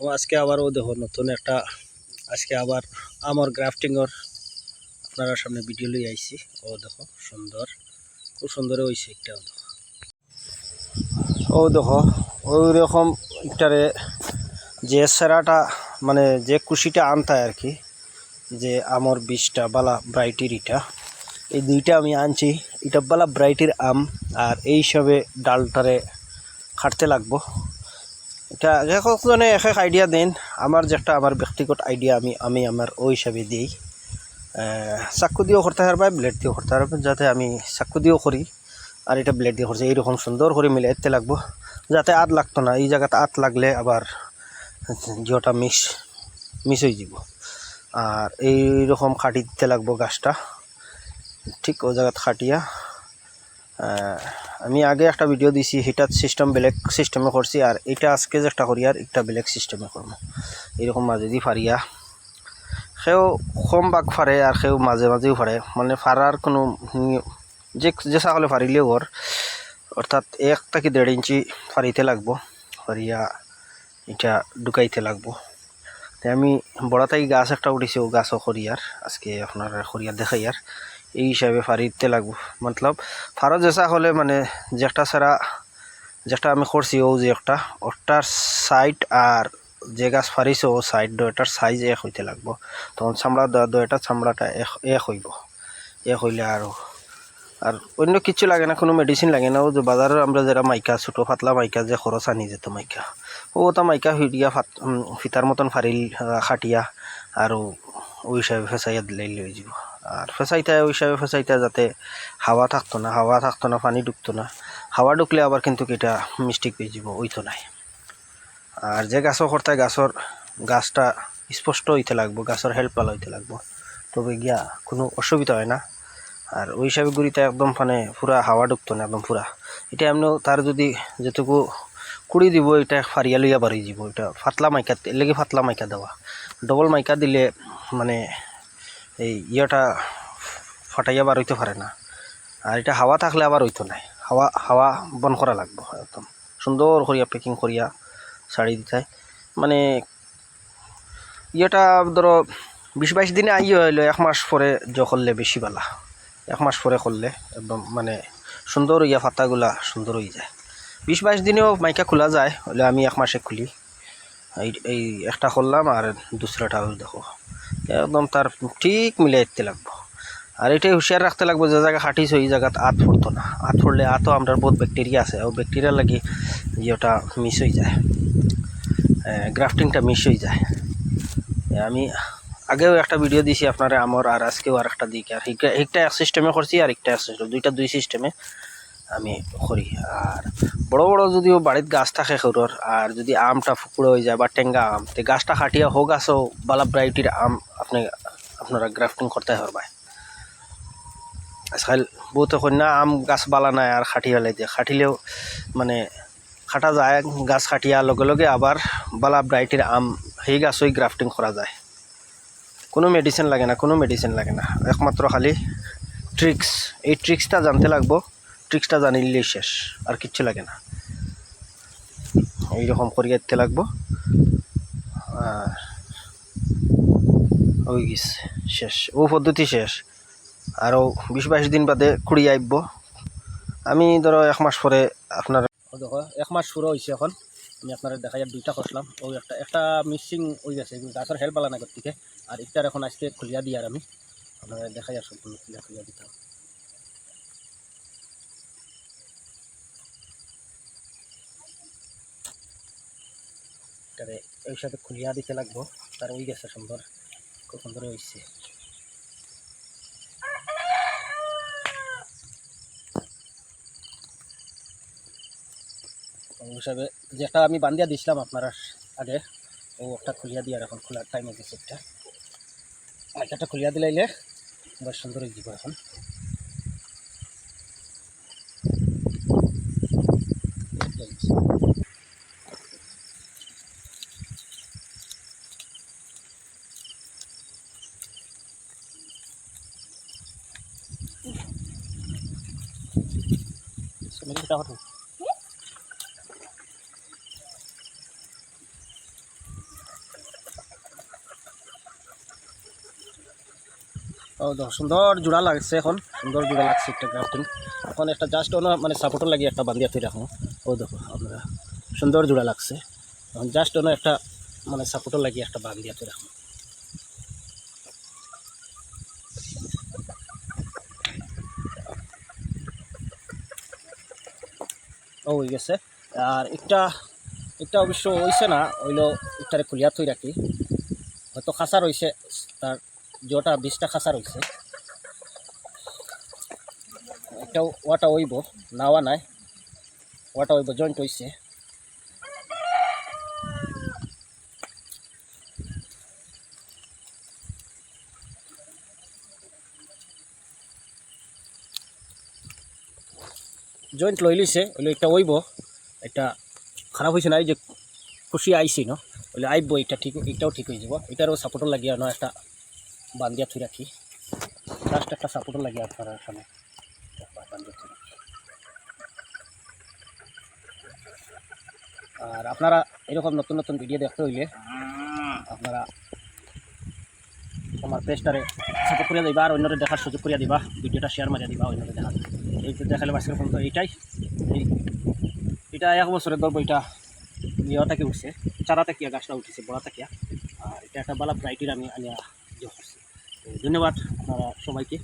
ও আজকে আবারও দেখো নতুন একটা আজকে আবার আমার গ্রাফটিংয়ের আপনারা সামনে ভিডিও লই আইছি। ও দেখো সুন্দর, খুব সুন্দর হয়েছে একটা। ও দেখো ওই রকম একটারে যে সেরাটা মানে যে কুশিটা আনতায় আর কি, যে আমর বীজটা বালা ব্রাইটির এটা, এই দুইটা আমি আনছি। এটা বালা ব্রাইটির আম, আর এই হিসাবে ডালটারে খাটতে লাগবো। এটা এক একজনে এক এক আইডিয়া দেন। আমার যেটা আমার ব্যক্তিগত আইডিয়া আমি আমার ওই হিসাবে দিই। চাকু দিয়েও করতে পারবা, ব্লেড দিয়েও করতে পারবেন। যাতে আমি চাকু দিয়েও করি আর এটা ব্লেড দিয়ে করছি, এইরকম সুন্দর করে মিলাইতে লাগবো যাতে আট লাগতো না। এই জায়গাতে আট লাগলে আবার জিওটা মিস হয়ে যাব। আর এইরকম খাটি দিতে লাগবো গাছটা, ঠিক ও জায়গাত খাটিয়া। আমি আগে একটা ভিডিও দিছি, হিটার সিস্টেম বেলেগ সিস্টেমে করছি, আর এটা আজকে যেটা করি আর একটা বেলেগ সিস্টেমে করবো। এইরকম মাঝে দিয়ে ফারিয়া সেও কম বাঘ ফারে আর সেও মাঝে মাঝেও ফারে, মানে ফারার কোনো যে ছাগলে ফারিলেও ওর অর্থাৎ 1 থেকে 1.5 ইঞ্চি ফারিতে লাগবো। ফারিয়া এটা ঢুকাইতে লাগবো। তাই আমি বড়াতাই গাছ একটা উঠেছি, ও গাছও খরিয়ার আজকে আপনার খরিয়ার দেখাই। আর এই হিসাবে ফারিতে লাগবো, মতলব ফারো যেসা হলে মানে যেটা ছাড়া যেটা আমি করছি ও যে একটা ওটার সাইড আর যে গাছ ফারিছে ও সাইড দুটার সাইজ এক হইতে লাগবো। তখন চামড়া দুটার চামড়াটা এক হইব। এক হইলে আর অন্য কিছু লাগে না, কোনো মেডিসিন লাগে না। ও যে বাজারের আমরা যারা মাইকা ছোটো পাতলা মাইকা যে খরচ আনি যেত মাইকা, ওটা মাইকা হইয়া ফিতার মতন ফারিল খাটিয়া আর ওই হিসাবে ফেসাইয়া দিলেই লই যাব। আর ফেসাইতে ওই হিসাবে ফেসাইতে যাতে হাওয়া থাকতো না পানি ঢুকতো না। হাওয়া ঢুকলে আবার কিন্তু এটা মিস্টেক পেয়ে যাব, ওই তো নাই। আর যে গাছও করতে গাছটা স্পষ্ট হইতে লাগবো, গাছের হেল্প ভালো হইতে লাগবো, তবে গিয়া কোনো অসুবিধা হয় না। আর ওই হিসাবে গুড়িটা একদম মানে পুরা হাওয়া ঢুকতো না একদম পুরা। এটা এমনি তার যদি যেটুকু কুড়ি দিব এটা ফারিয়া লইয়া বাড়ি যাব। এটা ফাতলা মাইকা লেগে ফাতলা মাইকা দেওয়া, ডবল মাইকা দিলে মানে এই ইয়েটা ফাটাইয়া বার হইতে পারে না। আর এটা হাওয়া থাকলে আবার হইতো নাই, হাওয়া বন করা লাগবো। একদম সুন্দর করিয়া প্যাকিং করিয়া শাড়ি দিতে মানে ইয়েটা ধরো 20-22 দিনে আইয়ে হইলো, 1 মাস পরে করলে বেশি ভালা। 1 মাস পরে করলে একদম মানে সুন্দর ইয়া ফাতাগুলা সুন্দর হয়ে যায়। 20-22 দিনেও মাইকা খোলা যায়, হলে আমি 1 মাসে খুলি। এই একটা করলাম আর দুসরাটাও দেখো একদম তার ঠিক মিলাই দিতে লাগবো। আর এটাই হুঁশিয়ার রাখতে লাগবো যে জায়গা খাটিস ওই জায়গাত আত পড়তো না। আত পড়লে আতও আমরা বহুত ব্যাকটেরিয়া আছে, ও ব্যাকটেরিয়া লাগি ইয়েটা মিস হয়ে যায়, গ্রাফটিংটা মিস হয়ে যায়। আমি আগেও একটা ভিডিও দিছি আপনারা আমার, আর আজকেও আর একটা দিই। আর একটা এক সিস্টেমে করছি আর একটা দুই সিস্টেমে আমি করি। আর বড় বড় যদিও বাড়ির গাছ থাকে সরুর, আর যদি আমটা ফুকুড়ো হয়ে যায় বা টেঙ্গা আম, তো গাছটা খাটিয়া হোক গাছও বালা ব্রাইটির আম আপনারা গ্রাফটিং করতে পারবেন। আজকাল বহুতে কন্যা আম গাছ বালা নাই আর খাটি ফেলাই দিয়ে, খাটিলেও মানে খাটা যায় গাছ খাটিয়া লগে লগে আবার বালা ব্রাইটির আম সেই গাছই গ্রাফটিং করা যায়। কোনো মেডিসিন লাগে না, একমাত্র খালি ট্রিক্স। এই ট্রিক্সটা জানতে লাগবো, ট্রিক্সটা জানিলেই শেষ, আর কিচ্ছু লাগে না। এইরকম করিয়া দিতে লাগবো। আর ওই গেছে শেষ, ও পদ্ধতি শেষ। আরও 20-22 দিন বাদে কুড়ি আইব। আমি ধরো 1 মাস পরে আপনার দেখো 1 মাস পুরো হয়েছে। এখন আমি আপনারা দেখাই দুইটা করলাম, ওই একটা মিসিং হয়ে গেছে গাছের হেল্প বালা না করতে। আর একটার এখন আজকে খুলিয়া দিই, আর আমি আপনারা দেখাই আর সম্পূর্ণ খুলিয়া দিতাম। এটারে এই সাথে খুলিয়া দিতে লাগবো, তার ওই গেছে সুন্দর, খুব সুন্দর হয়েছে। ওই হিসাবে যেটা আমি বান্ধিয়া দিছিলাম আপনারা আগে, ও একটা খুলিয়া দিয়ে, আর এখন খোলার টাইম হয়ে গেছে। একটা খুলিয়া দিলাইলে বেশ সুন্দর হয়ে যাব। এখন ও দেখো সুন্দর জোড়া লাগছে, এখন সুন্দর জোড়া লাগছে একটা গ্রাফটিং। এখন একটা জাস্ট মানে সাপোর্টর লাগিয়ে একটা বান্ধিয়া তুই রাখো। ও দেখো আপনারা সুন্দর জোড়া লাগছে, এখন জাস্ট একটা মানে সাপোর্টর লাগিয়ে একটা বান্ধিয়া তুই রাখো। ও হয়ে গেছে। আর একটা অবশ্য হয়েছে না, হইলো একটারে খুলিয়া থই রাখি, হয়তো খাঁচা রয়েছে, তার জটা 20টা খাঁচা রয়েছে। একটা ওয়াটা হইব, নাওয়া নাই, ওয়াটা হইব, জয়েন্ট হয়েছে। জয়েন্ট লই লিছে, হইলে একটা হইব, একটা খারাপ হয়েছে না, এই যে খুশি আইছি ন, হইলে আইব, এটা ঠিক, এটাও ঠিক হয়ে যাব। এটারও সাপোর্টর লাগিয়ে না একটা বান্ধিয়া থুই রাখি, জাস্ট একটা সাপোর্টর লাগিয়ে আপনারা এখানে বান্ধিয়া থুই রাখি। আর আপনারা এরকম নতুন নতুন ভিডিও দেখতে হইলে আপনারা আমার পেজটারে সাপোর্ট করিয়া দিবা, আর অন্যদের দেখার সুযোগ করিয়া দিবা, ভিডিওটা শেয়ার মারিয়া দিবা অন্যদের দেখার। এই তো দেখালে আজকের পর্যন্ত এইটাই। এটা 1 বছরের ধরবো, এটা ইয়া থেকে উঠছে, চারা থেকে গাছটা উঠেছে, বড়া থেকে। আর এটা একটা বালা ভ্যারাইটির আমি আনিয়া করছি। ধন্যবাদ আপনারা সবাইকে।